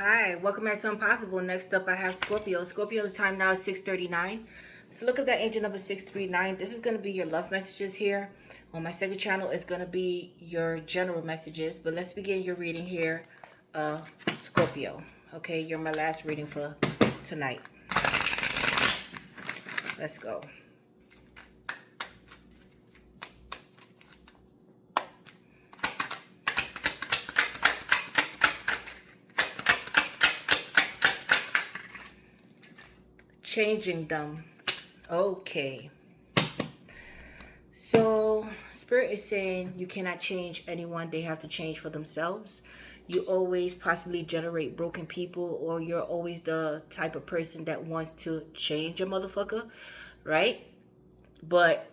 Hi, welcome back to Impossible. Next up, I have Scorpio. Scorpio, the time now is 6:39. So look at that angel number 639. This is going to be your love messages here. On my second channel, it's going to be your general messages. But let's begin your reading here, Scorpio. Okay, you're my last reading for tonight. Let's go. Changing them. Okay. So Spirit is saying you cannot change anyone. They have to change for themselves. You always possibly generate broken people, or you're always the type of person that wants to change a motherfucker, right? But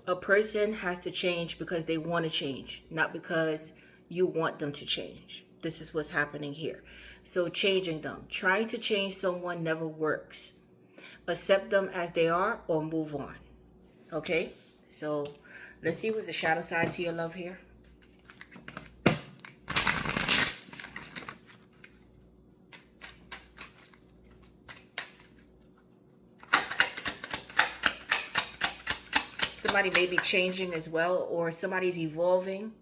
a person has to change because they want to change, not because you want them to change. This is what's happening here. So changing them. Trying to change someone never works. Accept them as they are or move on. Okay? So let's see what's the shadow side to your love here. Somebody may be changing as well, or somebody's evolving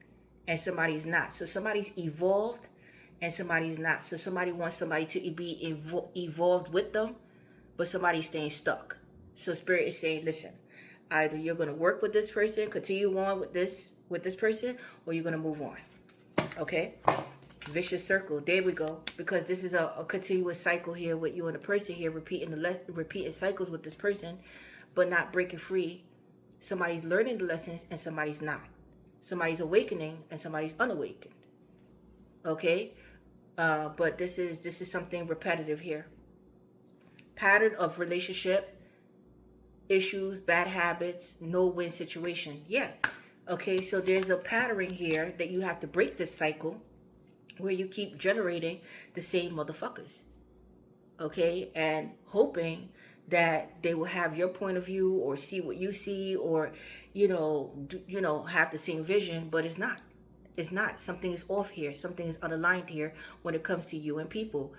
and somebody's not. So somebody's evolved and somebody's not. So somebody wants somebody to be evolved with them, but somebody's staying stuck. So Spirit is saying, listen, either you're going to work with this person, continue on with this person, or you're going to move on. Okay? Vicious circle. There we go. Because this is a continuous cycle here with you and the person here, repeating cycles with this person, but not breaking free. Somebody's learning the lessons and somebody's not. Somebody's awakening and somebody's unawakened. Okay? But this is something repetitive here. Pattern of relationship issues, bad habits, no-win situation. Yeah. Okay, so there's a pattern here that you have to break this cycle where you keep generating the same motherfuckers. Okay? And hoping that they will have your point of view or see what you see, or have the same vision, but it's not. It's not. Something is off here. Something is unaligned here when it comes to you and people,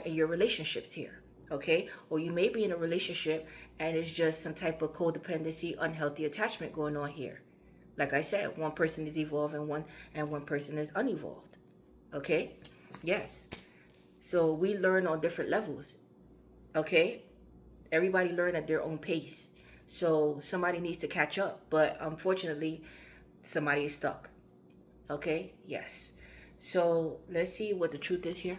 your relationships here. Okay? Or you may be in a relationship and it's just some type of codependency, unhealthy attachment going on here. Like I said, one person is evolved and one person is unevolved. Okay? Yes. So we learn on different levels. Okay? Everybody learn at their own pace. So somebody needs to catch up, but unfortunately, somebody is stuck. Okay? Yes. So let's see what the truth is here.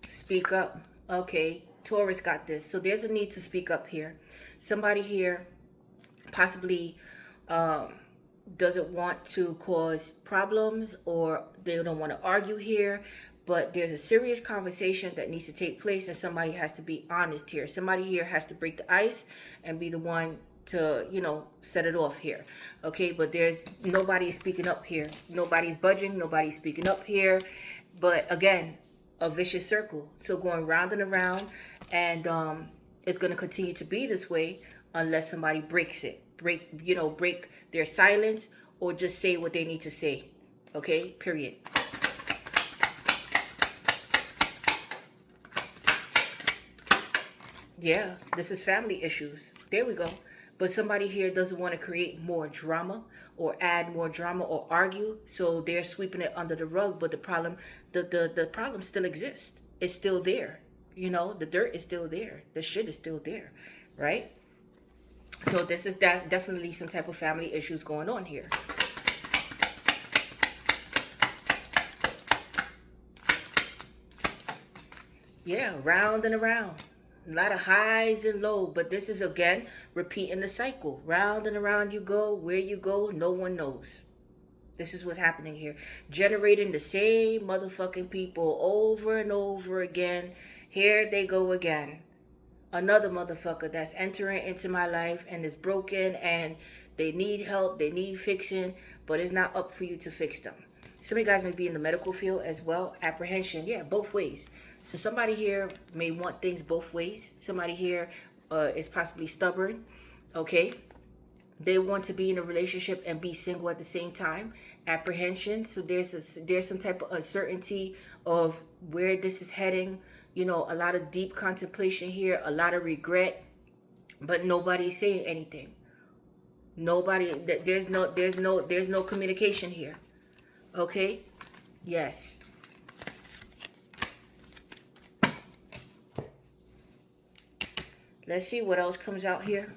Speak up. Okay, Taurus got this. So there's a need to speak up here. Somebody here possibly doesn't want to cause problems, or they don't want to argue here, but there's a serious conversation that needs to take place, and somebody has to be honest here. Somebody here has to break the ice and be the one to, set it off here. Okay, but there's nobody speaking up here. Nobody's budging. Nobody's speaking up here. But again, a vicious circle. So going round and around, and it's going to continue to be this way unless somebody breaks it. Break their silence, or just say what they need to say. Okay? Period. Yeah, this is family issues. There we go. But somebody here doesn't want to create more drama or add more drama or argue, so they're sweeping it under the rug. But the problem, the problem still exists. It's still there. The dirt is still there. The shit is still there, right? So this is definitely some type of family issues going on here. Yeah, round and around. A lot of highs and lows, but this is again repeating the cycle. Round and around you go. Where you go, no one knows. This is what's happening here. Generating the same motherfucking people over and over again. Here they go again. Another motherfucker that's entering into my life and is broken, and they need help, they need fixing, but it's not up for you to fix them. Some of you guys may be in the medical field as well. Apprehension, yeah, both ways. So somebody here may want things both ways. Somebody here is possibly stubborn, okay? They want to be in a relationship and be single at the same time. Apprehension, so there's some type of uncertainty of where this is heading. You know, a lot of deep contemplation here, a lot of regret, but nobody's saying anything. Nobody, there's no communication here. Okay? Yes. Let's see what else comes out here.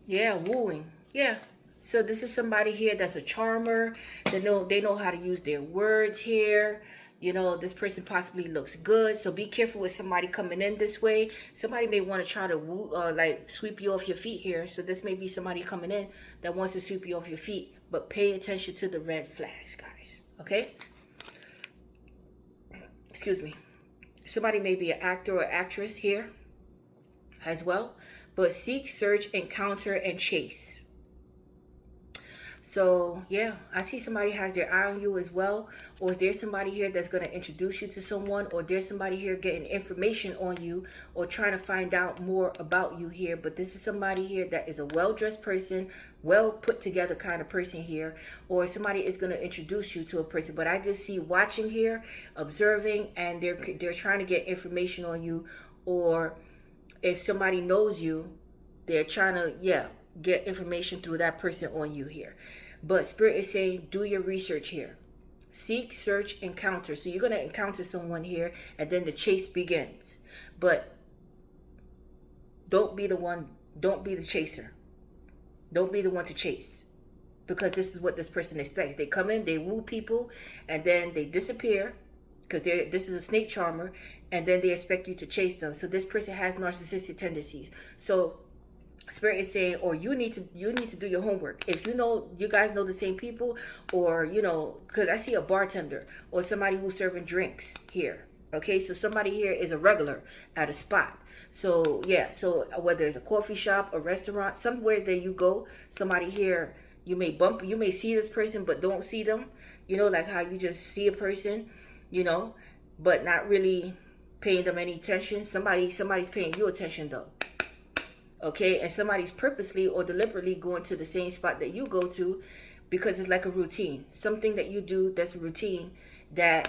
Yeah, wooing. Yeah. So this is somebody here that's a charmer. They know how to use their words here. You know, this person possibly looks good. So be careful with somebody coming in this way. Somebody may want to try to woo, like sweep you off your feet here. So this may be somebody coming in that wants to sweep you off your feet. But pay attention to the red flags, guys. Okay? Excuse me. Somebody may be an actor or actress here as well. But seek, search, encounter, and chase. So, yeah, I see somebody has their eye on you as well. Or there's somebody here that's going to introduce you to someone. Or there's somebody here getting information on you or trying to find out more about you here. But this is somebody here that is a well-dressed person, well put together kind of person here. Or somebody is going to introduce you to a person. But I just see watching here, observing, and they're trying to get information on you. Or if somebody knows you, they're trying to, yeah, get information through that person on you here. But Spirit is saying, do your research here. Seek, search, encounter. So you're going to encounter someone here, and then the chase begins. But don't be the chaser. Don't be the one to chase. Because this is what this person expects. They come in, they woo people, and then they disappear. Because this is a snake charmer, and then they expect you to chase them. So this person has narcissistic tendencies. So Spirit is saying, or you need to do your homework. If you guys know the same people, or because I see a bartender or somebody who's serving drinks here. Okay, so somebody here is a regular at a spot. So yeah, so whether it's a coffee shop, a restaurant, somewhere that you go, somebody here, you may see this person but don't see them. Like how you just see a person, but not really paying them any attention. Somebody's paying you attention though. Okay, and somebody's purposely or deliberately going to the same spot that you go to because it's like a routine. Something that you do that's a routine, that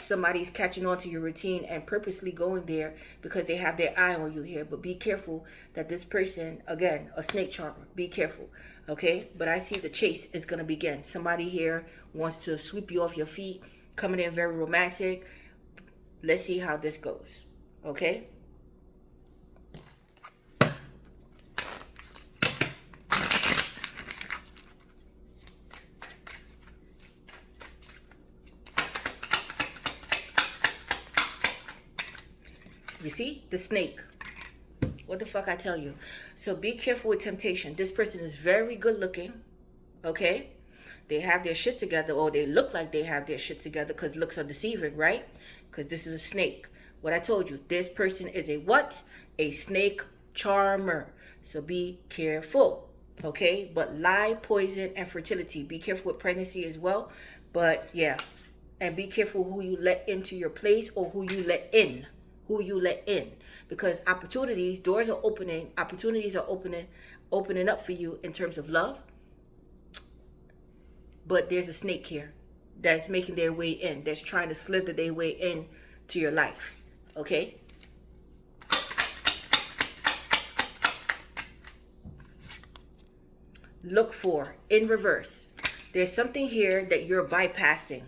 somebody's catching on to your routine and purposely going there because they have their eye on you here. But be careful that this person, again, a snake charmer, be careful. Okay, but I see the chase is going to begin. Somebody here wants to sweep you off your feet, coming in very romantic. Let's see how this goes. Okay. You see? The snake. What the fuck I tell you? So be careful with temptation. This person is very good looking. Okay? They have their shit together, or they look like they have their shit together, because looks are deceiving, right? Because this is a snake. What I told you, this person is a what? A snake charmer. So be careful. Okay? But lie, poison, and fertility. Be careful with pregnancy as well. But yeah. And be careful who you let into your place, or who you let in. Because doors are opening, opportunities are opening up for you in terms of love. But there's a snake here that's making their way in, that's trying to slither their way in to your life. Okay? Look for, in reverse, there's something here that you're bypassing.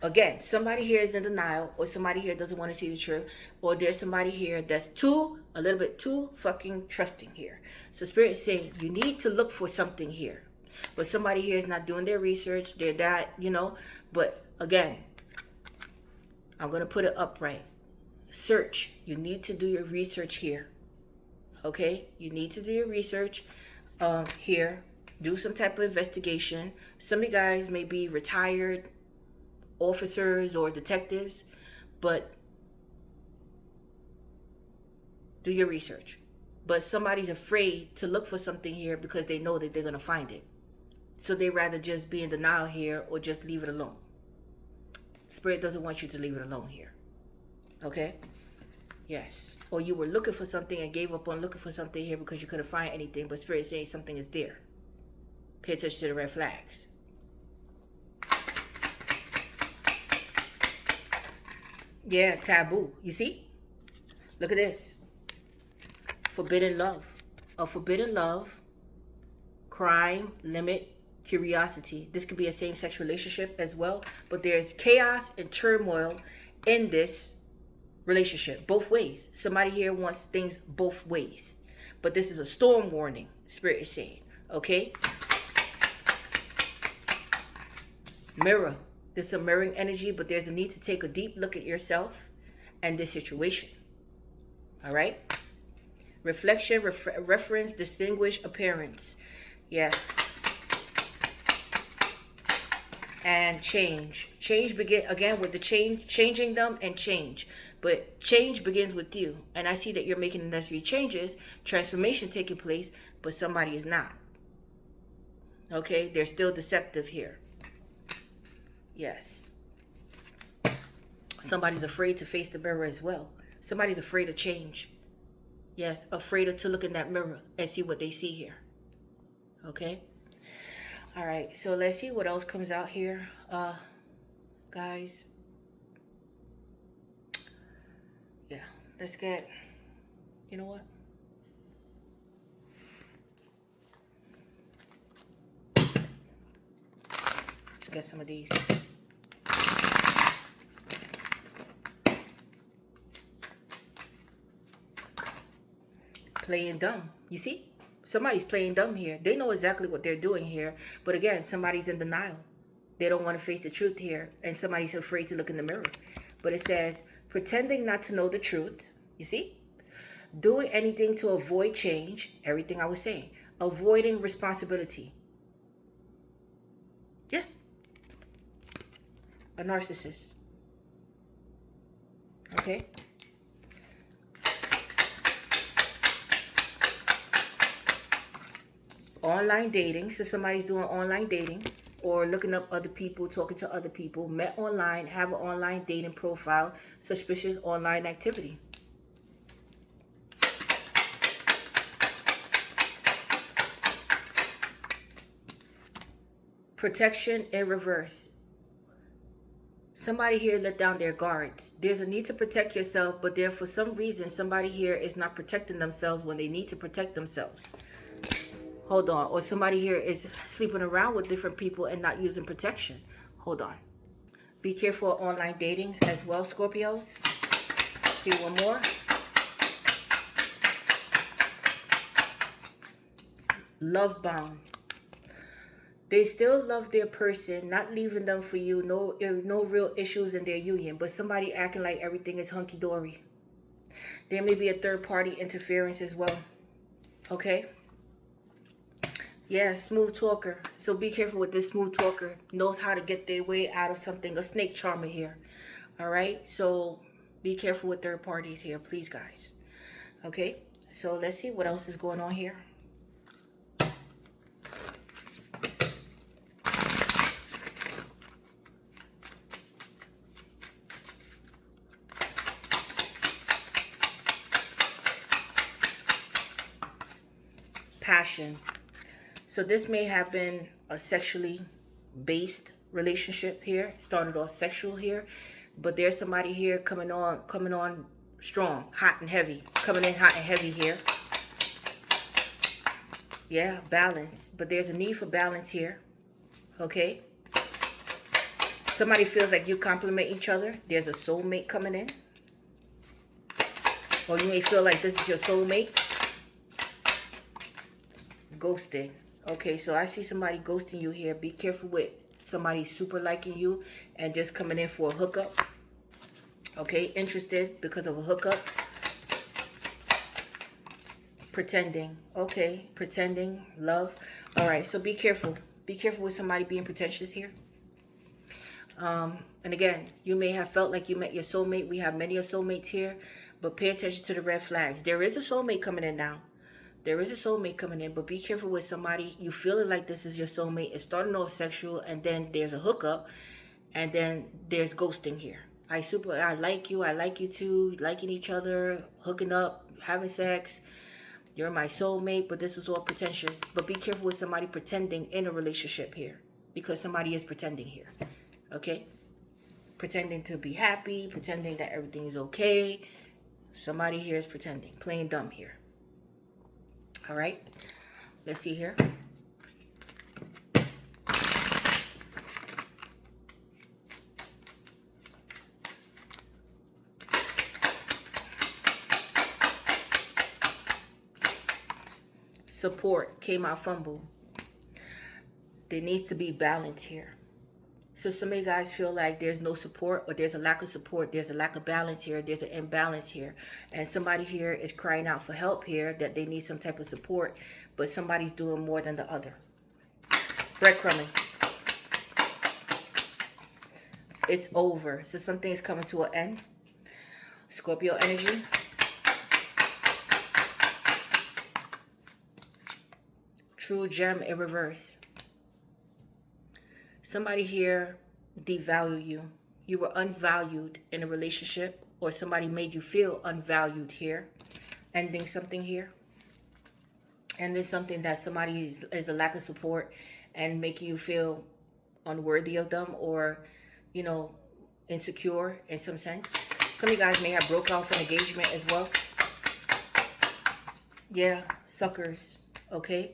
Again, somebody here is in denial, or somebody here doesn't want to see the truth, or there's somebody here that's a little bit too fucking trusting here. So Spirit is saying you need to look for something here. But somebody here is not doing their research. They're that, But again, I'm going to put it upright. Search. You need to do your research here. Okay? You need to do your research here. Do some type of investigation. Some of you guys may be retired. officers or detectives, but do your research. But somebody's afraid to look for something here because they know that they're going to find it. So they rather just be in denial here or just leave it alone. Spirit doesn't want you to leave it alone here. Okay? Yes. Or you were looking for something and gave up on looking for something here because you couldn't find anything, but Spirit is saying something is there. Pay attention to the red flags. Yeah, taboo. You see? Look at this. Forbidden love. A forbidden love, crime, limit, curiosity. This could be a same-sex relationship as well, but there's chaos and turmoil in this relationship, both ways. Somebody here wants things both ways, but this is a storm warning, Spirit is saying. Okay? Mirror. This is a mirroring energy, but there's a need to take a deep look at yourself and this situation. All right? Reflection, reference, distinguish, appearance. Yes. And change. Change begin again with the changing them and change. But change begins with you. And I see that you're making the necessary changes, transformation taking place, but somebody is not. Okay? They're still deceptive here. Yes. Somebody's afraid to face the mirror as well. Somebody's afraid of change. Yes, afraid to look in that mirror and see what they see here. Okay? All right, so let's see what else comes out here, guys. Yeah, let's get, you know what? Let's get some of these. Playing dumb. You see? Somebody's playing dumb here. They know exactly what they're doing here. But again, somebody's in denial. They don't want to face the truth here. And somebody's afraid to look in the mirror. But it says, pretending not to know the truth. You see? Doing anything to avoid change. Everything I was saying. Avoiding responsibility. Yeah. A narcissist. Okay? Online dating. So somebody's doing online dating or looking up other people, talking to other people. Met online, have an online dating profile. Suspicious online activity. Protection in reverse. Somebody here let down their guards. There's a need to protect yourself, but there for some reason somebody here is not protecting themselves when they need to protect themselves. Hold on. Or somebody here is sleeping around with different people and not using protection. Hold on. Be careful of online dating as well, Scorpios. See one more. Love bound. They still love their person, not leaving them for you. No real issues in their union, but somebody acting like everything is hunky-dory. There may be a third-party interference as well. Okay? Yeah, smooth talker. So be careful with this smooth talker. Knows how to get their way out of something. A snake charmer here. All right? So be careful with third parties here, please, guys. Okay? So let's see what else is going on here. Passion. So this may have been a sexually based relationship here. It started off sexual here, but there's somebody here coming on strong, hot and heavy, coming in hot and heavy here. Yeah, balance, but there's a need for balance here. Okay. Somebody feels like you complement each other. There's a soulmate coming in, or you may feel like this is your soulmate. Ghosting. Okay, so I see somebody ghosting you here. Be careful with somebody super liking you and just coming in for a hookup. Okay, interested because of a hookup. Pretending. Okay, pretending. Love. All right, so be careful. Be careful with somebody being pretentious here. And again, you may have felt like you met your soulmate. We have many of soulmates here, but pay attention to the red flags. There is a soulmate coming in now. There is a soulmate coming in, but be careful with somebody. You feeling like this is your soulmate. It's starting off sexual, and then there's a hookup, and then there's ghosting here. I like you too, liking each other, hooking up, having sex. You're my soulmate, but this was all pretentious. But be careful with somebody pretending in a relationship here, because somebody is pretending here. Okay? Pretending to be happy, pretending that everything is okay. Somebody here is pretending, playing dumb here. All right? Let's see here. Support came out fumble. There needs to be balance here. So some of you guys feel like there's no support, or there's a lack of support. There's a lack of balance here. There's an imbalance here. And somebody here is crying out for help here, that they need some type of support, but somebody's doing more than the other. Breadcrumbing. It's over. So something's coming to an end. Scorpio energy. True gem in reverse. Somebody here devalue you. You were unvalued in a relationship, or somebody made you feel unvalued here. Ending something here. And there's something that somebody is a lack of support and making you feel unworthy of them, or, you know, insecure in some sense. Some of you guys may have broke off an engagement as well. Yeah, suckers. Okay.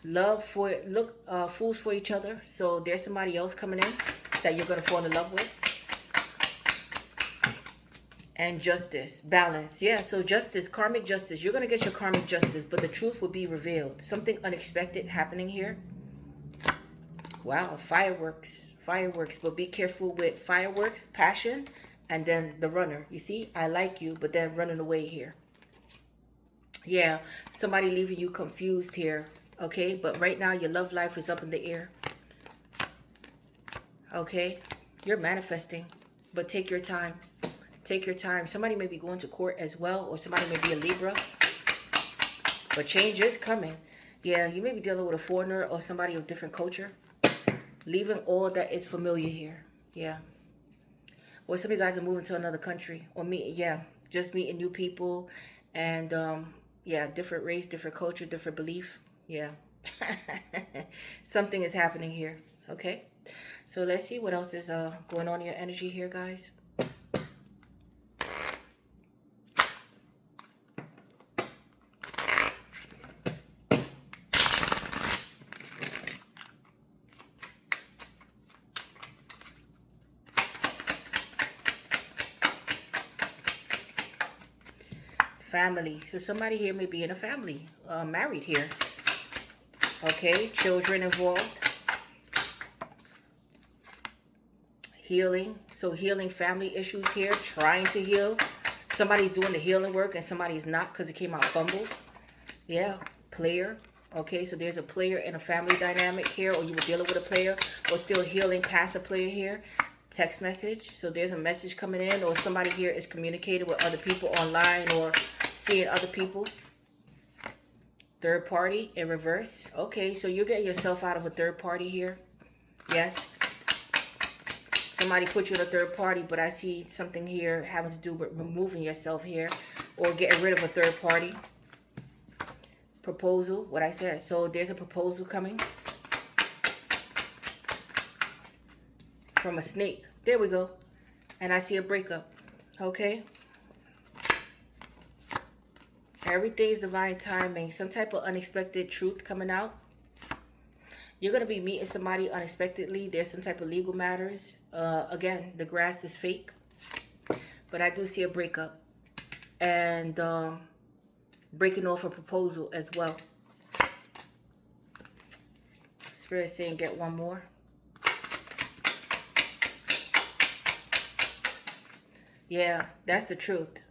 Fools for each other. So there's somebody else coming in that you're going to fall in love with. And justice, balance. Yeah, so justice, karmic justice. You're going to get your karmic justice, but the truth will be revealed. Something unexpected happening here. Wow, fireworks. Fireworks. But be careful with fireworks, passion, and then the runner. You see, I like you, but then running away here. Yeah, somebody leaving you confused here. Okay, but right now your love life is up in the air. Okay, you're manifesting, but take your time. Take your time. Somebody may be going to court as well, or somebody may be a Libra. But change is coming. Yeah, you may be dealing with a foreigner or somebody of different culture. Leaving all that is familiar here. Yeah. Or some of you guys are moving to another country. Or just meeting new people. And yeah, different race, different culture, different belief. Yeah. Something is happening here. Okay. So let's see what else is going on in your energy here, guys. Family. So somebody here may be in a family, married here. Okay, children involved. Healing. So healing family issues here, trying to heal. Somebody's doing the healing work and somebody's not, because it came out fumbled. Yeah, player. Okay, so there's a player in a family dynamic here, or you were dealing with a player, or still healing past a player here. Text message. So there's a message coming in, or somebody here is communicating with other people online, or seeing other people. Third party in reverse. Okay, so you're getting yourself out of a third party here. Yes. Somebody put you in a third party, but I see something here having to do with removing yourself here, or getting rid of a third party. Proposal, what I said. So there's a proposal coming from a snake. There we go. And I see a breakup. Okay. Everything's divine timing. Some type of unexpected truth coming out. You're going to be meeting somebody unexpectedly. There's some type of legal matters. Again, the grass is fake. But I do see a breakup. And breaking off a proposal as well. Spirit saying get one more. Yeah, that's the truth.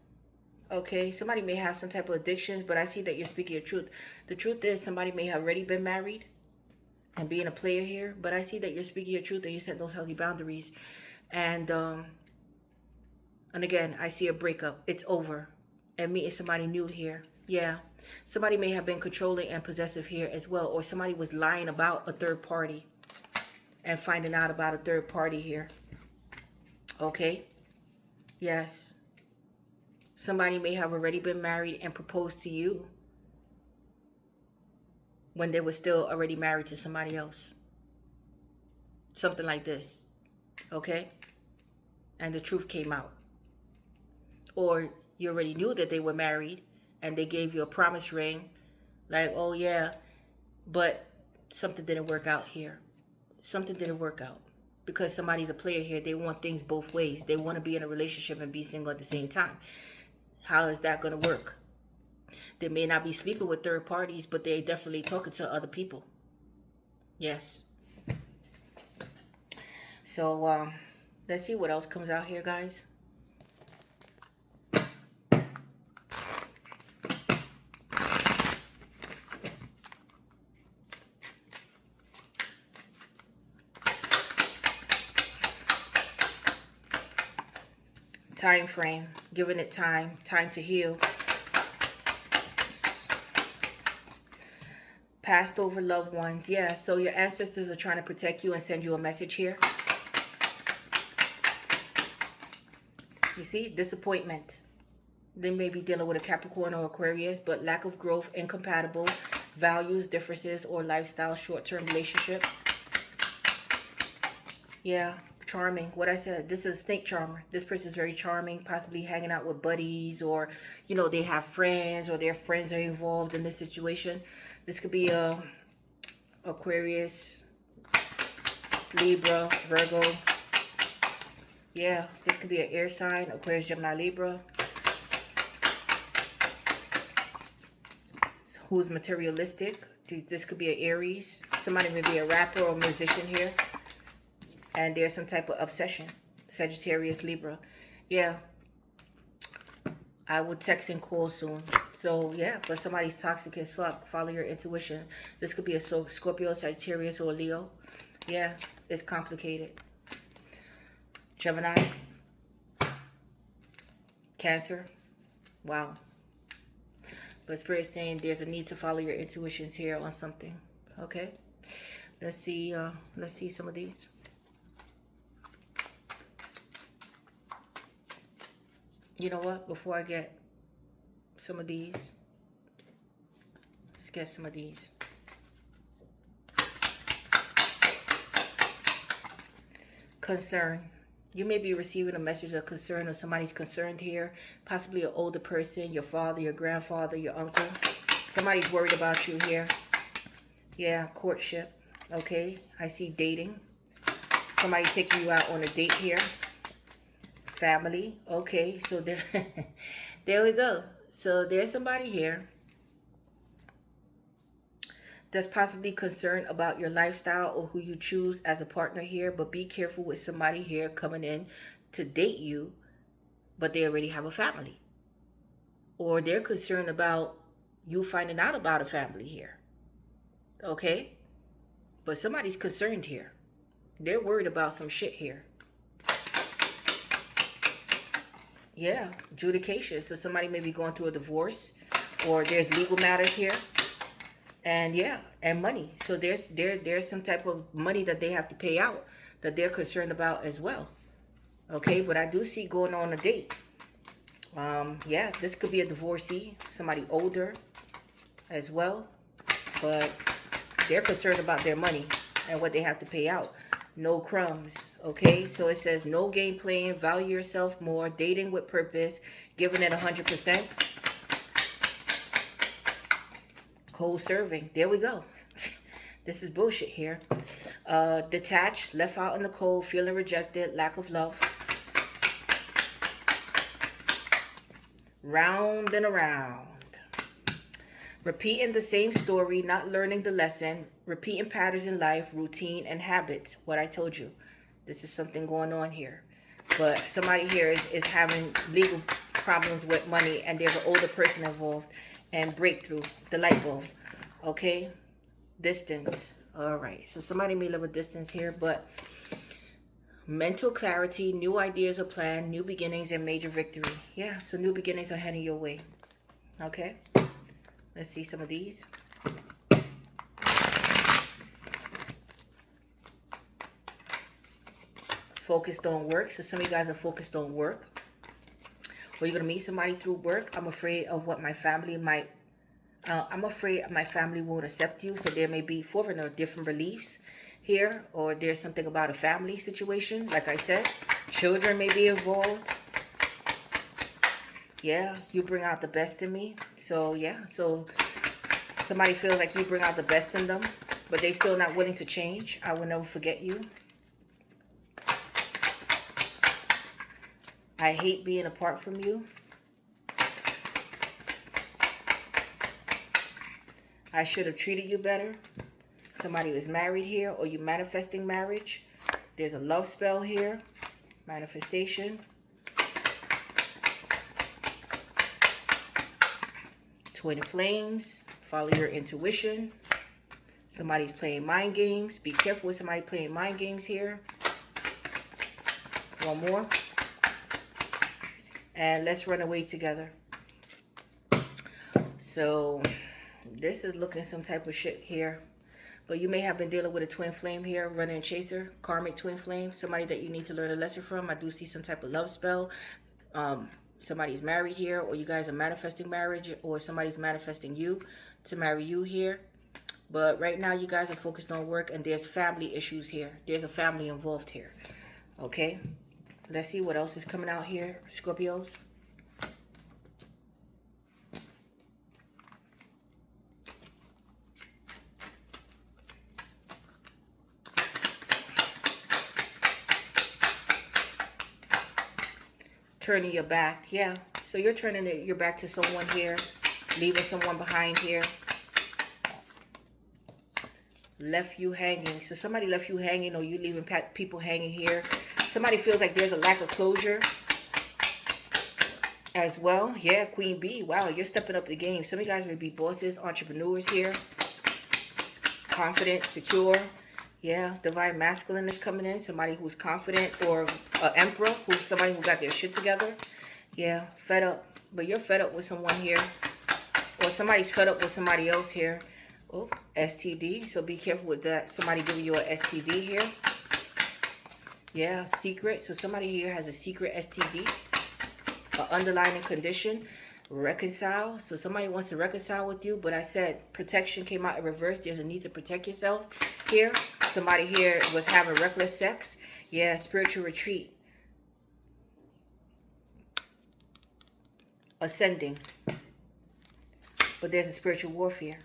Okay, somebody may have some type of addictions, but I see that you're speaking your truth. The truth is somebody may have already been married and being a player here, but I see that you're speaking your truth and you set those healthy boundaries. And again, I see a breakup. It's over. And meeting somebody new here. Yeah. Somebody may have been controlling and possessive here as well. Or somebody was lying about a third party and finding out about a third party here. Okay. Yes. Somebody may have already been married and proposed to you when they were still already married to somebody else. Something like this. Okay. And the truth came out. Or you already knew that they were married and they gave you a promise ring. Like, oh yeah, but something didn't work out here. Something didn't work out. Because somebody's a player here. They want things both ways. They want to be in a relationship and be single at the same time. How is that going to work? They may not be sleeping with third parties, but they're definitely talking to other people. Yes. So, let's see what else comes out here, guys. Time frame, giving it time to heal. Passed over loved ones. Yeah, so your ancestors are trying to protect you and send you a message here. You see, disappointment. They may be dealing with a Capricorn or Aquarius, but lack of growth, incompatible values, differences, or lifestyle, short-term relationship. Yeah, charming. What I said, this is a snake charmer. This person is very charming, possibly hanging out with buddies, or, you know, they have friends, or their friends are involved in this situation. This could be a Aquarius, Libra, Virgo. Yeah, this could be an air sign, Aquarius, Gemini, Libra. Who's materialistic. This could be an Aries. Somebody may be a rapper or musician here. And there's some type of obsession. Sagittarius, Libra. Yeah. I will text and call soon. So, yeah. But somebody's toxic as fuck. Follow your intuition. This could be a Scorpio, Sagittarius, or Leo. Yeah. It's complicated. Gemini. Cancer. Wow. But Spirit's saying there's a need to follow your intuitions here on something. Okay. Let's see some of these. You know what? Before I get some of these, let's get some of these. Concern. You may be receiving a message of concern, or somebody's concerned here. Possibly an older person, your father, your grandfather, your uncle. Somebody's worried about you here. Yeah, courtship. Okay, I see dating. Somebody taking you out on a date here. Family. Okay, so there, there we go. So there's somebody here that's possibly concerned about your lifestyle or who you choose as a partner here. But be careful with somebody here coming in to date you, but they already have a family. Or they're concerned about you finding out about a family here. Okay? But somebody's concerned here. They're worried about some shit here. Yeah, adjudication. So somebody may be going through a divorce, or there's legal matters here. And yeah, and money. So there's some type of money that they have to pay out that they're concerned about as well. Okay, but I do see going on a date. Yeah, this could be a divorcee, somebody older as well. But they're concerned about their money and what they have to pay out. No crumbs. Okay, so it says no game playing, value yourself more, dating with purpose, giving it 100%. Cold serving. There we go. This is bullshit here. Detached, left out in the cold, feeling rejected, lack of love. Round and around. Repeating the same story, not learning the lesson, repeating patterns in life, routine, and habits. What I told you. This is something going on here. But somebody here is having legal problems with money, and there's an older person involved. And breakthrough, the light bulb. Okay? Distance. All right. So somebody may live a distance here, but Mental clarity, new ideas or plan, new beginnings, and major victory. Yeah, so new beginnings are heading your way. Okay, let's see some of these. Focused on work. So some of you guys are focused on work. Or you're going to meet somebody through work. I'm afraid of what my family might... I'm afraid my family won't accept you. So there may be foreign or different beliefs here. Or there's something about a family situation. Like I said, children may be involved. Yeah, you bring out the best in me. So yeah, so somebody feels like you bring out the best in them, but they still not willing to change. I will never forget you. I hate being apart from you. I should have treated you better. Somebody was married here, or you manifesting marriage. There's a love spell here. Manifestation. Twin flames. Follow your intuition. Somebody's playing mind games. Be careful with somebody playing mind games here. One more. And let's run away together. So this is looking some type of shit here. But you may have been dealing with a twin flame here, running and chaser, karmic twin flame, somebody that you need to learn a lesson from. I do see some type of love spell. Somebody's married here, or you guys are manifesting marriage, or somebody's manifesting you to marry you here. But right now you guys are focused on work, and there's family issues here. There's a family involved here. Okay? Let's see what else is coming out here, Scorpios. Turning your back. Yeah. So you're turning your back to someone here. Leaving someone behind here. Left you hanging. So somebody left you hanging, or you leaving people hanging here. Somebody feels like there's a lack of closure as well. Yeah, Queen Bee. Wow, you're stepping up the game. Some of you guys may be bosses, entrepreneurs here. Confident, secure. Yeah, divine masculine is coming in. Somebody who's confident, or an emperor, who's somebody who got their shit together. Yeah, fed up. But you're fed up with someone here. Or somebody's fed up with somebody else here. Oh, STD. So be careful with that. Somebody giving you an STD here. Yeah, secret. So somebody here has a secret STD. An underlying condition. Reconcile. So somebody wants to reconcile with you. But I said protection came out in reverse. There's a need to protect yourself here. Somebody here was having reckless sex. Yeah, spiritual retreat. Ascending. But there's a spiritual warfare.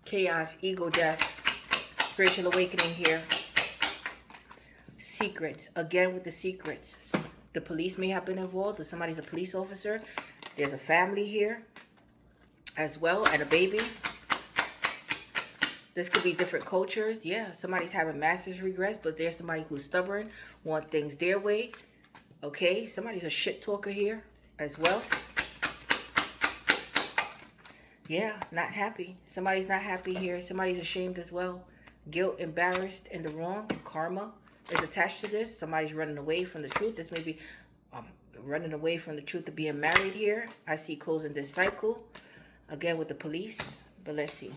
Chaos, ego death. Spiritual awakening here. Secrets. Again with the secrets. The police may have been involved, or somebody's a police officer. There's a family here as well, and a baby. This could be different cultures. Yeah, somebody's having massive regrets, but there's somebody who's stubborn, want things their way. Okay, somebody's a shit talker here as well. Yeah, not happy. Somebody's not happy here. Somebody's ashamed as well. Guilt, embarrassed, in the wrong. Karma is attached to this. Somebody's running away from the truth. This may be running away from the truth of being married here. I see closing this cycle. Again with the police. But let's see.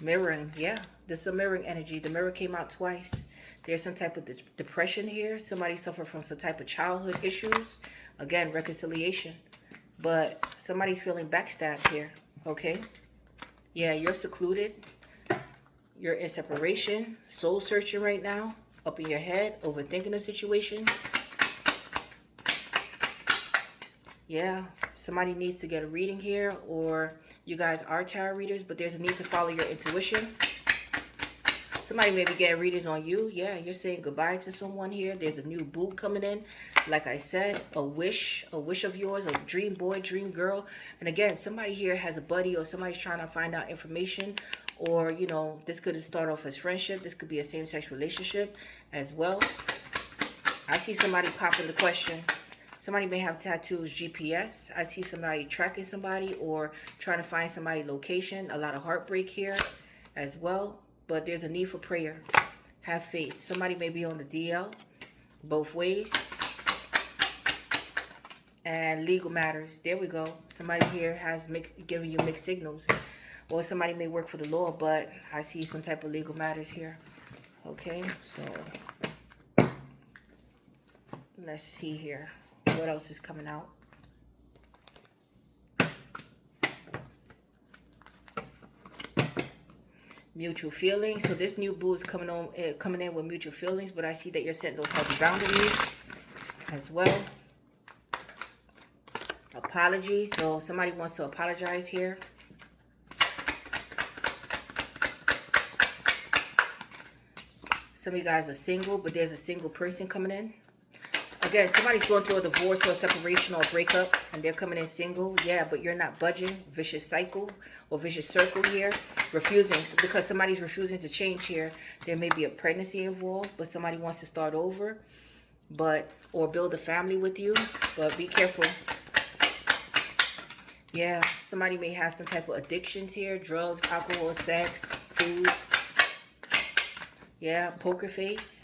Mirroring. Yeah, this is a mirroring energy. The mirror came out twice. There's some type of depression here. Somebody suffered from some type of childhood issues. Again, reconciliation. But somebody's feeling backstabbed here. Okay? Yeah, you're secluded. You're in separation. Soul searching right now. Up in your head. Overthinking the situation. Yeah. Somebody needs to get a reading here. Or you guys are tarot readers. But there's a need to follow your intuition. Somebody may be getting readings on you. Yeah, you're saying goodbye to someone here. There's a new boo coming in. Like I said, a wish of yours, a dream boy, dream girl. And again, somebody here has a buddy, or somebody's trying to find out information. Or, you know, this could start off as friendship. This could be a same-sex relationship as well. I see somebody popping the question. Somebody may have tattoos, GPS. I see somebody tracking somebody or trying to find somebody's location. A lot of heartbreak here as well. But there's a need for prayer. Have faith. Somebody may be on the DL both ways. And legal matters. There we go. Somebody here has giving you mixed signals. Or somebody may work for the law, but I see some type of legal matters here. Okay, so let's see here. What else is coming out? Mutual feelings. So this new boo is coming in with mutual feelings, but I see that you're setting those healthy boundaries as well. Apologies. So somebody wants to apologize here. Some of you guys are single, but there's a single person coming in. Again, somebody's going through a divorce or a separation or a breakup, and they're coming in single. Yeah, but you're not budging. Vicious cycle or vicious circle here. Refusing, because somebody's refusing to change here. There may be a pregnancy involved, but somebody wants to start over, or build a family with you. But be careful. Yeah, somebody may have some type of addictions here. Drugs, alcohol, sex, food. Yeah, poker face,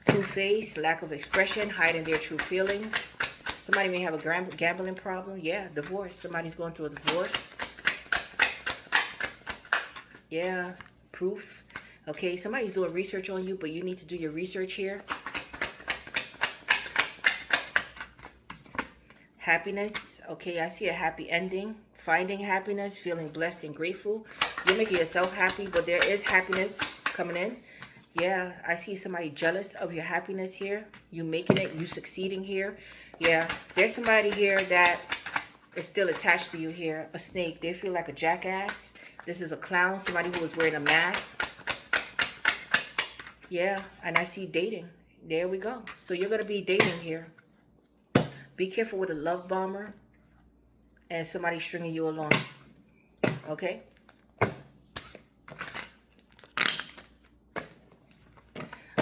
two-face, lack of expression, hiding their true feelings. Somebody may have a gambling problem. Yeah, divorce. Somebody's going through a divorce. Yeah, proof. Okay, somebody's doing research on you, but you need to do your research here. Happiness. Okay, I see a happy ending. Finding happiness, feeling blessed and grateful. You're making yourself happy, but there is happiness coming in. Yeah, I see somebody jealous of your happiness here. You making it, you succeeding here. Yeah, there's somebody here that is still attached to you here. A snake. They feel like a jackass. This is a clown, somebody who is wearing a mask. Yeah, and I see dating. There we go. So you're going to be dating here. Be careful with a love bomber and somebody stringing you along. Okay?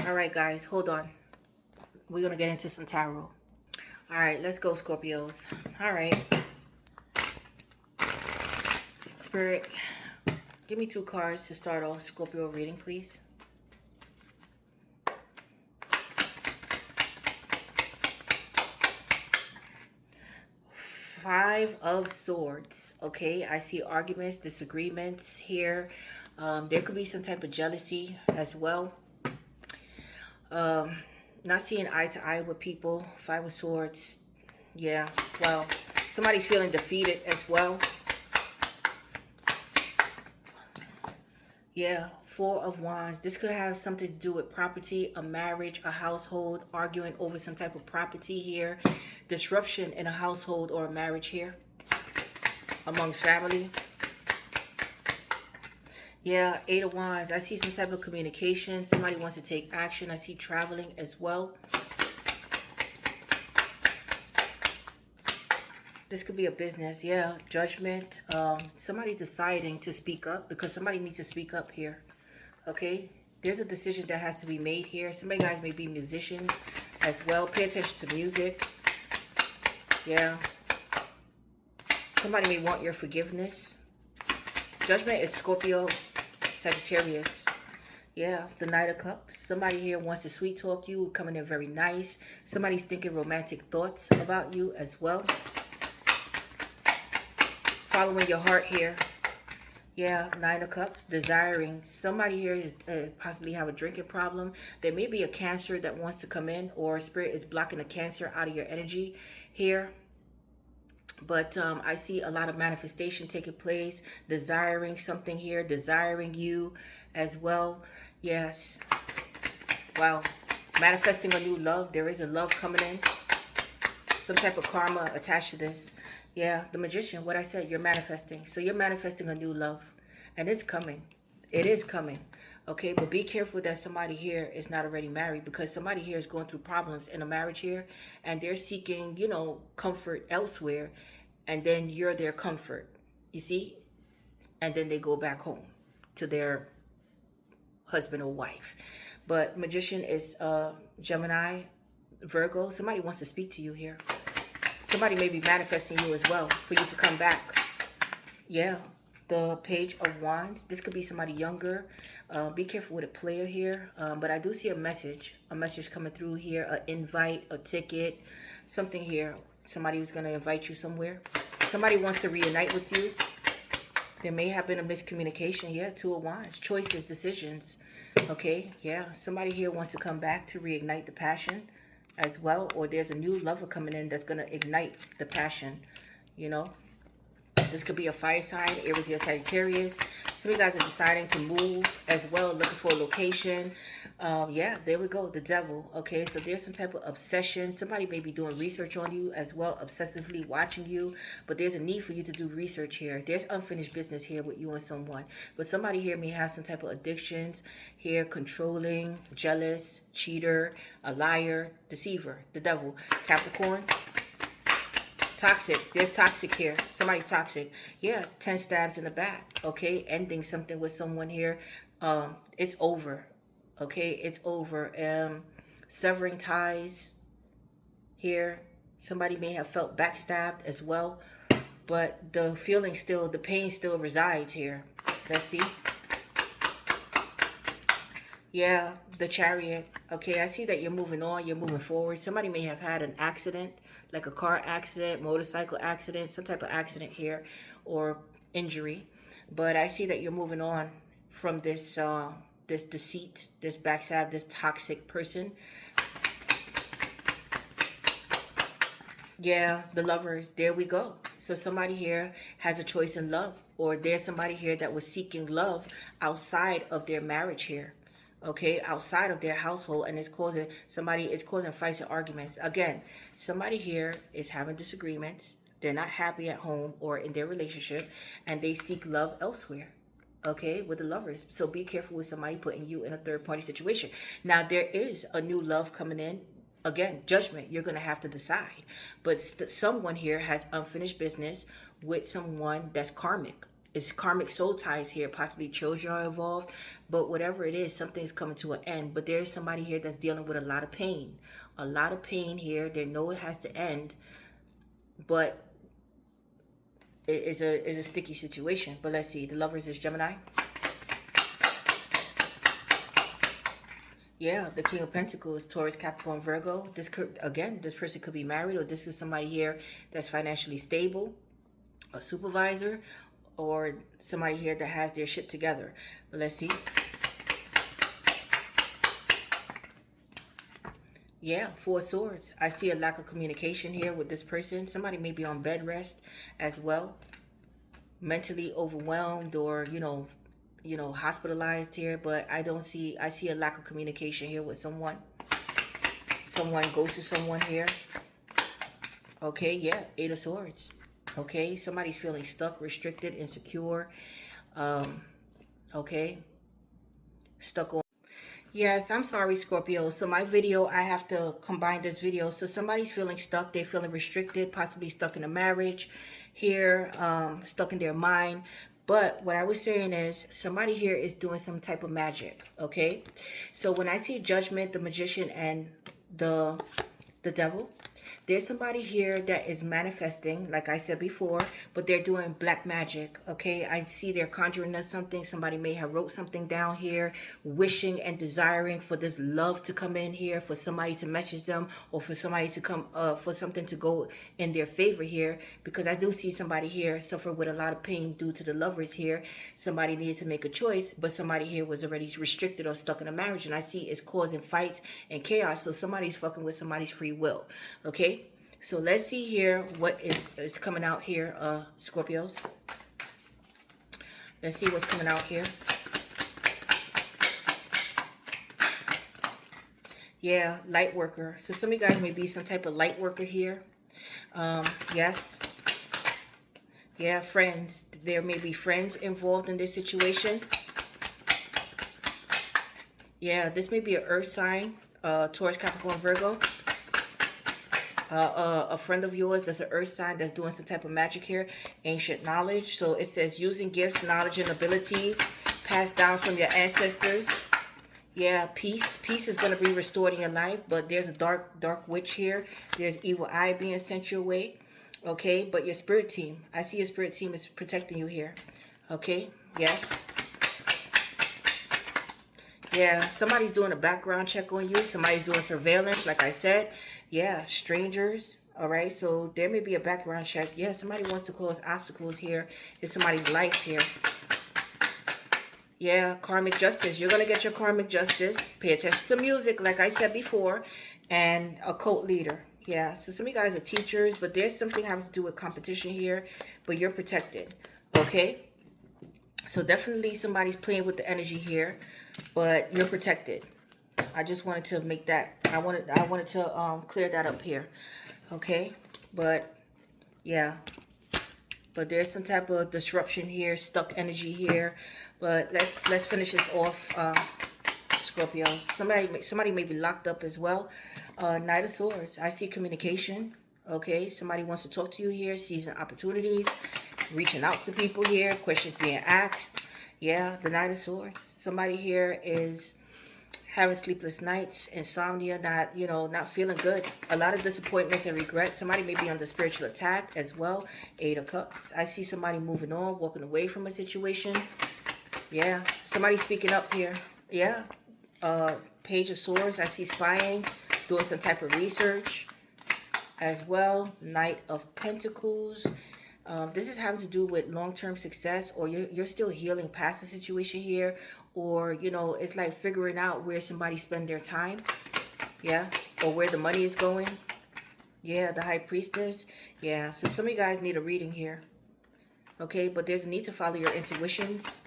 All right, guys, hold on. We're going to get into some tarot. All right, let's go, Scorpios. All right. Spirit, give me 2 cards to start off Scorpio reading, please. Five of Swords. Okay, I see arguments, disagreements here. There could be some type of jealousy as well. Not seeing eye to eye with people. 5 of Swords. Yeah, well, somebody's feeling defeated as well. Yeah, 4 of Wands. This could have something to do with property, a marriage, a household, arguing over some type of property here. Disruption in a household or a marriage here amongst family. Yeah, 8 of Wands. I see some type of communication. Somebody wants to take action. I see traveling as well. This could be a business. Yeah, judgment. Somebody's deciding to speak up because somebody needs to speak up here. Okay, there's a decision that has to be made here. Some of you guys may be musicians as well. Pay attention to music. Yeah. Somebody may want your forgiveness. Judgment is Scorpio, Sagittarius. Yeah, the Knight of Cups. Somebody here wants to sweet talk you, coming in very nice. Somebody's thinking romantic thoughts about you as well. Following your heart here. Yeah, 9 of Cups, desiring. Somebody here is possibly have a drinking problem. There may be a Cancer that wants to come in, or Spirit is blocking the Cancer out of your energy here. But I see a lot of manifestation taking place, desiring something here, desiring you as well. Yes. Wow. Manifesting a new love. There is a love coming in. Some type of karma attached to this. Yeah, the Magician, what I said, you're manifesting. So you're manifesting a new love. And it's coming. It is coming. Okay, but be careful that somebody here is not already married, because somebody here is going through problems in a marriage here. And they're seeking, you know, comfort elsewhere. And then you're their comfort. You see? And then they go back home to their husband or wife. But Magician is Gemini, Virgo. Somebody wants to speak to you here. Somebody may be manifesting you as well for you to come back. Yeah, the Page of Wands. This could be somebody younger. Be careful with a player here. But I do see a message coming through here, an invite, a ticket, something here. Somebody is going to invite you somewhere. Somebody wants to reunite with you. There may have been a miscommunication. Yeah, Two of Wands. Choices, decisions. Okay, yeah. Somebody here wants to come back to reignite the passion as well. Or there's a new lover coming in that's going to ignite the passion, you know. This could be a fire sign, Aries or Sagittarius. Some of you guys are deciding to move as well, looking for a location. Yeah, there we go, the Devil. Okay, so there's some type of obsession. Somebody may be doing research on you as well, obsessively watching you. But there's a need for you to do research here. There's unfinished business here with you and someone. But somebody here may have some type of addictions here, controlling, jealous, cheater, a liar, deceiver, the Devil. Capricorn. Toxic. There's toxic here. Somebody's toxic. Yeah, 10 stabs in the back. Okay, ending something with someone here. It's over. Okay, it's over. Severing ties here. Somebody may have felt backstabbed as well. But the feeling still, the pain still resides here. Let's see. Yeah, the Chariot. Okay, I see that you're moving on, you're moving forward. Somebody may have had an accident, like a car accident, motorcycle accident, some type of accident here, or injury. But I see that you're moving on from this this deceit, this backstab, this toxic person. Yeah, the Lovers. There we go. So somebody here has a choice in love, or there's somebody here that was seeking love outside of their marriage here. Okay, outside of their household, and it's causing fights and arguments. Again, somebody here is having disagreements. They're not happy at home or in their relationship, and they seek love elsewhere. Okay, with the Lovers. So be careful with somebody putting you in a third-party situation. Now, there is a new love coming in. Again, judgment. You're going to have to decide. But someone here has unfinished business with someone that's karmic. It's karmic soul ties here. Possibly children are involved. But whatever it is, something's coming to an end. But there's somebody here that's dealing with a lot of pain. A lot of pain here. They know it has to end. But it is a sticky situation. But let's see. The Lovers is Gemini. Yeah, the King of Pentacles, Taurus, Capricorn, Virgo. This could, again, this person could be married, or this is somebody here that's financially stable, a supervisor, or somebody here that has their shit together. But let's see. Yeah, Four of Swords. I see a lack of communication here with this person. Somebody may be on bed rest as well, mentally overwhelmed, or you know, hospitalized here. But I see a lack of communication here with someone. Someone goes to someone here. Okay, yeah, Eight of Swords. Okay, somebody's feeling stuck, restricted, insecure. Okay, stuck on. Yes, I'm sorry, Scorpio. So my video, I have to combine this video. So somebody's feeling stuck. They're feeling restricted, possibly stuck in a marriage here, stuck in their mind. But what I was saying is somebody here is doing some type of magic, okay? So when I see Judgment, the Magician, and the Devil, there's somebody here that is manifesting, like I said before, but they're doing black magic, okay? I see they're conjuring up something. Somebody may have wrote something down here, wishing and desiring for this love to come in here, for somebody to message them, or for somebody to come, for something to go in their favor here, because I do see somebody here suffer with a lot of pain due to the Lovers here. Somebody needed to make a choice, but somebody here was already restricted or stuck in a marriage, and I see it's causing fights and chaos, so somebody's fucking with somebody's free will, okay? So let's see here what is coming out here, Scorpios. Let's see what's coming out here. Yeah, light worker. So some of you guys may be some type of light worker here. Yes. Yeah, friends. There may be friends involved in this situation. Yeah, this may be an earth sign, Taurus, Capricorn, Virgo. A friend of yours that's an earth sign that's doing some type of magic here. Ancient knowledge. So it says using gifts, knowledge, and abilities passed down from your ancestors. Yeah, peace. Peace is going to be restored in your life. But there's a dark witch here. There's evil eye being sent your way. Okay, but your spirit team, I see your spirit team is protecting you here. Okay, yes. Yeah, somebody's doing a background check on you. Somebody's doing surveillance, like I said. Yeah, strangers. All right, so there may be a background check. Yeah, somebody wants to cause obstacles here in somebody's life here. Yeah, karmic justice. You're going to get your karmic justice. Pay attention to music, like I said before. And a cult leader. Yeah, so some of you guys are teachers, but there's something having to do with competition here. But you're protected. Okay? So definitely somebody's playing with the energy here. But you're protected. I just wanted to make that. I wanted to clear that up here. Okay? But, yeah. But there's some type of disruption here, stuck energy here. But let's finish this off, Scorpio. Somebody may be locked up as well. Knight of Swords. I see communication. Okay, somebody wants to talk to you here, seizing opportunities, reaching out to people here, questions being asked. Yeah, the Knight of Swords. Somebody here is having sleepless nights, insomnia, not feeling good. A lot of disappointments and regret. Somebody may be under spiritual attack as well. Eight of Cups. I see somebody moving on, walking away from a situation. Yeah, somebody speaking up here. Yeah. Page of Swords. I see spying, doing some type of research as well. Knight of Pentacles. This is having to do with long-term success, or you're still healing past the situation here, or it's like figuring out where somebody spend their time, yeah, or where the money is going. Yeah, the High Priestess. Yeah, so some of you guys need a reading here. Okay, but there's a need to follow your intuitions.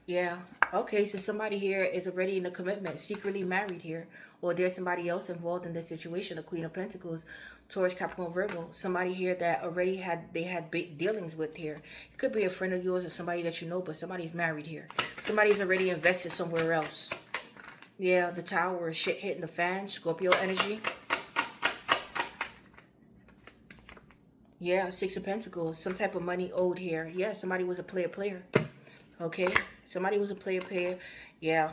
Yeah. Okay, so somebody here is already in a commitment, secretly married here. Or there's somebody else involved in this situation, the Queen of Pentacles, Taurus, Capricorn, Virgo. Somebody here that already had dealings with here. It could be a friend of yours or somebody that you know, but somebody's married here. Somebody's already invested somewhere else. Yeah, the Tower is shit hitting the fan, Scorpio energy. Yeah, Six of Pentacles, some type of money owed here. Yeah, somebody was a player. Okay, somebody was a player. Yeah.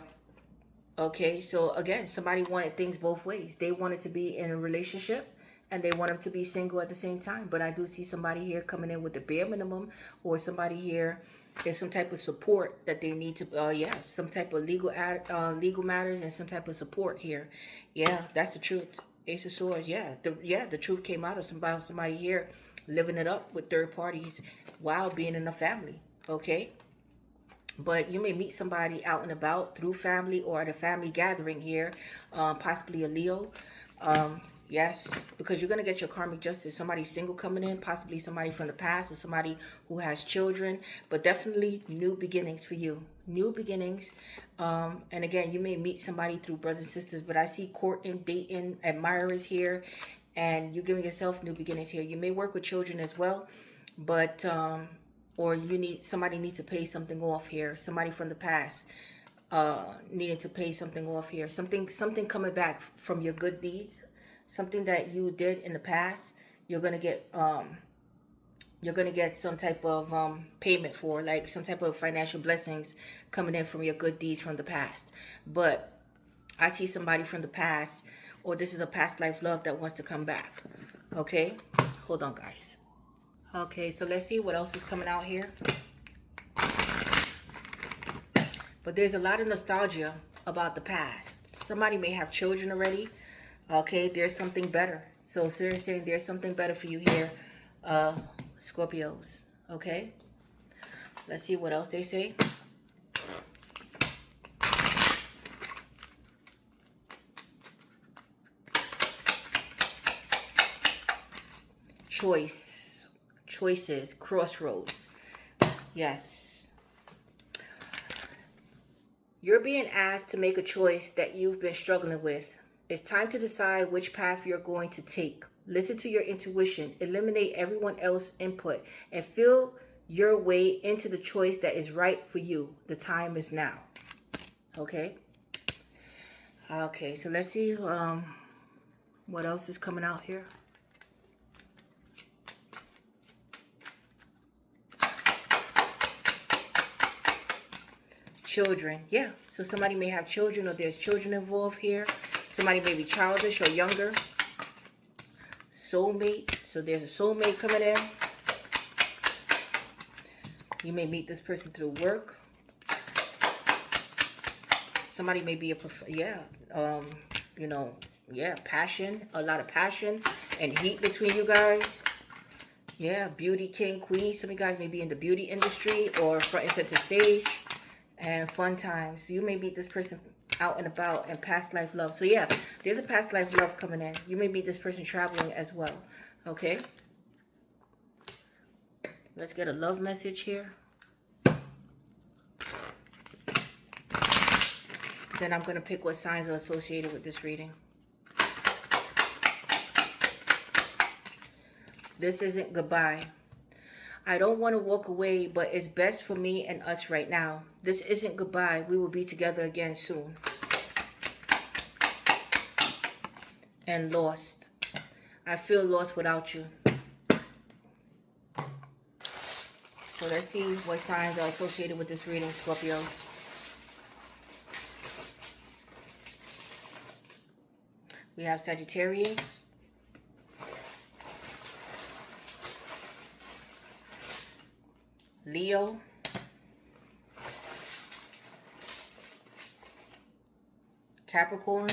Okay, so again, somebody wanted things both ways. They wanted to be in a relationship and they want them to be single at the same time. But I do see somebody here coming in with the bare minimum, or somebody here is some type of support that they need to, some type of legal matters and some type of support here. Yeah, that's the truth. Ace of Swords, the truth came out of somebody here living it up with third parties while being in a family. Okay. But you may meet somebody out and about through family or at a family gathering here, possibly a Leo. Yes, because you're going to get your karmic justice. Somebody single coming in, possibly somebody from the past or somebody who has children, but definitely new beginnings for you. New beginnings. And again, you may meet somebody through brothers and sisters, but I see courting, dating, admirers here, and you're giving yourself new beginnings here. You may work with children as well, but... or somebody needs to pay something off here. Somebody from the past needed to pay something off here. Something coming back from your good deeds. Something that you did in the past. You're gonna get some type of payment for, like some type of financial blessings coming in from your good deeds from the past. But I see somebody from the past, or this is a past life love that wants to come back. Okay, hold on, guys. Okay, so let's see what else is coming out here. But there's a lot of nostalgia about the past. Somebody may have children already. Okay, there's something better. So seriously, there's something better for you here, Scorpios. Okay, let's see what else they say. Choices, crossroads. Yes. You're being asked to make a choice that you've been struggling with. It's time to decide which path you're going to take. Listen to your intuition. Eliminate everyone else's input and feel your way into the choice that is right for you. The time is now. Okay. Okay, so let's see what else is coming out here. Children, yeah. So somebody may have children, or there's children involved here. Somebody may be childish or younger. Soulmate. So there's a soulmate coming in. You may meet this person through work. Somebody may be passion, a lot of passion and heat between you guys. Yeah, beauty king, queen. Some of you guys may be in the beauty industry or front and center stage. And fun times. You may meet this person out and about and past life love. So yeah, there's a past life love coming in. You may meet this person traveling as well. Okay. Let's get a love message here. Then I'm going to pick what signs are associated with this reading. This isn't goodbye. I don't want to walk away, but it's best for me and us right now. This isn't goodbye. We will be together again soon. And lost. I feel lost without you. So let's see what signs are associated with this reading, Scorpio. We have Sagittarius. Leo. Capricorn.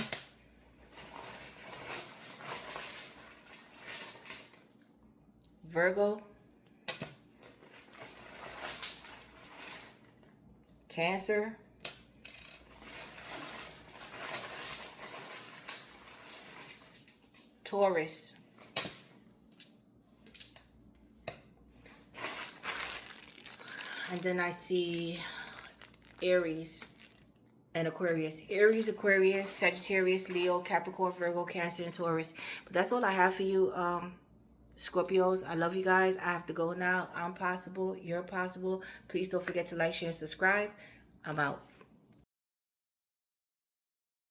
Virgo. Cancer. Taurus. And then I see Aries and Aquarius. Aries, Aquarius, Sagittarius, Leo, Capricorn, Virgo, Cancer, and Taurus. But that's all I have for you, Scorpios. I love you guys. I have to go now. I'm possible. You're possible. Please don't forget to like, share, and subscribe. I'm out.